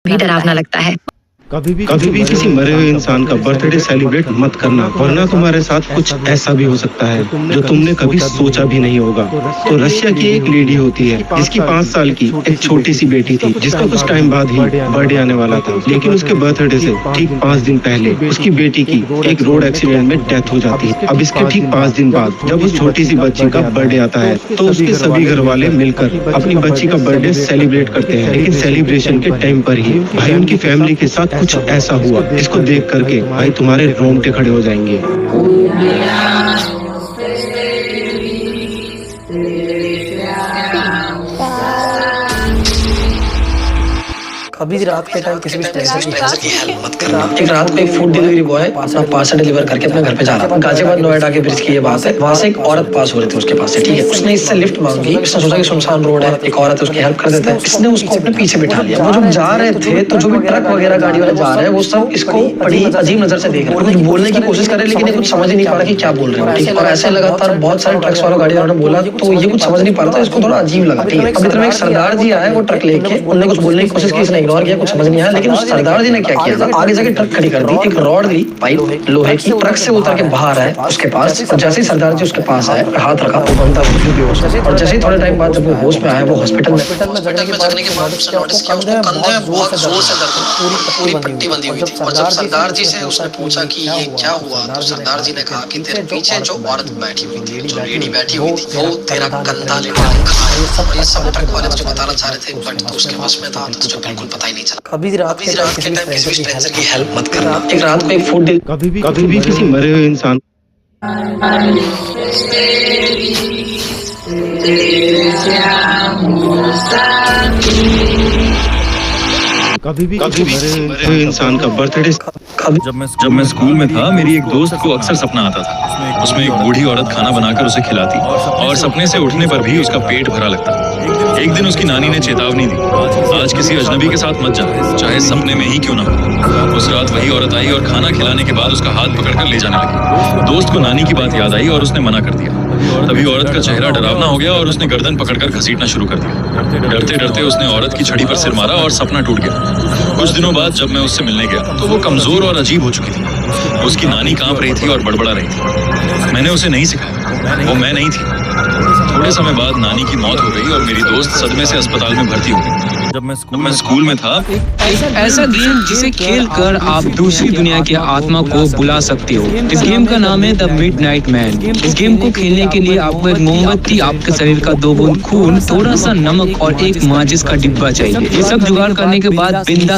भी डरावना लगता है। कभी भी किसी मरे हुए इंसान का बर्थडे सेलिब्रेट मत करना, वरना तुम्हारे साथ कुछ ऐसा भी हो सकता है जो तुमने कभी सोचा भी नहीं होगा। तो रशिया की एक लेडी होती है जिसकी 5 साल की एक छोटी सी बेटी थी, जिसका कुछ टाइम बाद ही बर्थडे आने वाला था। लेकिन उसके बर्थडे से ठीक 5 दिन पहले उसकी बेटी की एक रोड एक्सीडेंट में डेथ हो जाती है। अब इसके ठीक 5 दिन बाद जब उस छोटी सी बच्ची का बर्थडे आता है तो उसके सभी घर वाले मिलकर अपनी बच्ची का बर्थडे सेलिब्रेट करते हैं। लेकिन सेलिब्रेशन के टाइम पर ही भाई उनकी फैमिली के साथ कुछ ऐसा हुआ जिसको देख करके भाई तुम्हारे रोंगटे खड़े हो जाएंगे। अभी रात के टाइम किसी भी स्ट्रेंजर की हेल्प मत करना। एक रात को एक फूड डिलीवरी बॉय अपना पार्सल डिलीवर करके अपने घर पे जा रहा था। गाजियाबाद नोएडा के ब्रिज की ये बात है। वहाँ से एक औरत पास हो रही थी उसके पास से, ठीक है। उसने इससे लिफ्ट मांगी। इसने सोचा कि सुनसान रोड है, एक औरत है, उसकी हेल्प कर देता है। इसने उसको अपने पीछे बिठा लिया। वो जब जा रहे थे तो जो भी ट्रक वगैरह गाड़ी वाले जा रहे हैं वो सब इसको बड़ी अजीब नजर से देख रहे हैं। कुछ बोलने की कोशिश कर रहे हैं लेकिन ये कुछ समझ ही नहीं पा रहा कि क्या बोल रहे हैं, ठीक है। और ऐसे लगातार बहुत सारे ट्रक्स वालों गाड़ी वालों ने बोला तो ये कुछ समझ नहीं पा रहा था, इसको थोड़ा अजीब लगा, ठीक है। अब इतना एक सरदार जी आए, वो ट्रक लेके, उन्होंने कुछ बोलने की कोशिश की, इसने इग्नोर किया, कुछ समझ नहीं आया। लेकिन उस सरदार जी ने क्या किया था, आगे जाके ट्रक खड़ी कर दी। एक रॉड दी, पाइप लोहे की, ट्रक से उतर के बाहर आए उसके पास। और जैसे ही सरदार जी उसके पास आए, हाथ रखा, वो बंदा बेहोश है। और जैसे ही थोड़े टाइम बाद जब वो होश में आया, वो हॉस्पिटल में जगने के बाद उसने नोटिस किया उसको कंधे में बहुत जोर से दर्द, पूरी पट्टी बंधी हुई थी। और जब सरदार जी से उसने पूछा कि ये क्या हुआ, तो सरदार जी ने कहा कि तेरे पीछे जो औरत बैठी हुई थी, जो लेडी बैठी हुई थी, वो तेरा कंधा लेकर खा रही थी। और ये सब ट्रक वाले तुझे बताना चाह रहे थे, बट तो उसके बस में था, तो तुझे बिल्कुल पता ही नहीं चला। अभी रात के टाइम किसी स्ट्रेंजर की हेल्प मत करना। एक रात को एक फूड कभी भी किसी मरे हुए इंसान कभी भी मरे हुए इंसान का बर्थडे। जब मैं स्कूल में था, मेरी एक दोस्त को अक्सर सपना आता था। उसमें एक बूढ़ी औरत खाना बनाकर उसे खिलाती और सपने से उठने पर भी उसका पेट भरा लगता। एक दिन उसकी नानी ने चेतावनी दी, आज किसी अजनबी के साथ मत जा, चाहे सपने में ही क्यों ना हो। उस रात वही औरत आई और खाना खिलाने के बाद उसका हाथ पकड़कर ले जाने लगी। दोस्त को नानी की बात याद आई और उसने मना कर दिया। तभी औरत का चेहरा डरावना हो गया और उसने गर्दन पकड़कर घसीटना शुरू कर दिया। डरते डरते उसने औरत की छड़ी पर सिर मारा और सपना टूट गया। कुछ दिनों बाद जब मैं उससे मिलने गया तो वो कमजोर और अजीब हो चुकी थी। उसकी नानी कांप रही थी और बड़बड़ा रही थी। मैंने उसे नहीं सिखाया, वो मैं नहीं थी। थोड़े समय बाद नानी की मौत हो गई और मेरी दोस्त सदमे से अस्पताल में भर्ती हो गई। जब मैं स्कूल में था, ऐसा गेम जिसे खेल कर आप दूसरी दुनिया की आत्मा को बुला सकते हो। इस गेम का नाम है द मिडनाइट मैन। इस गेम को खेलने के लिए आपको एक मोमबत्ती, आपके शरीर का 2 बूंद खून, थोड़ा सा नमक और एक माचिस का डिब्बा चाहिए। ये सब जुगाड़ करने के बाद बिंदास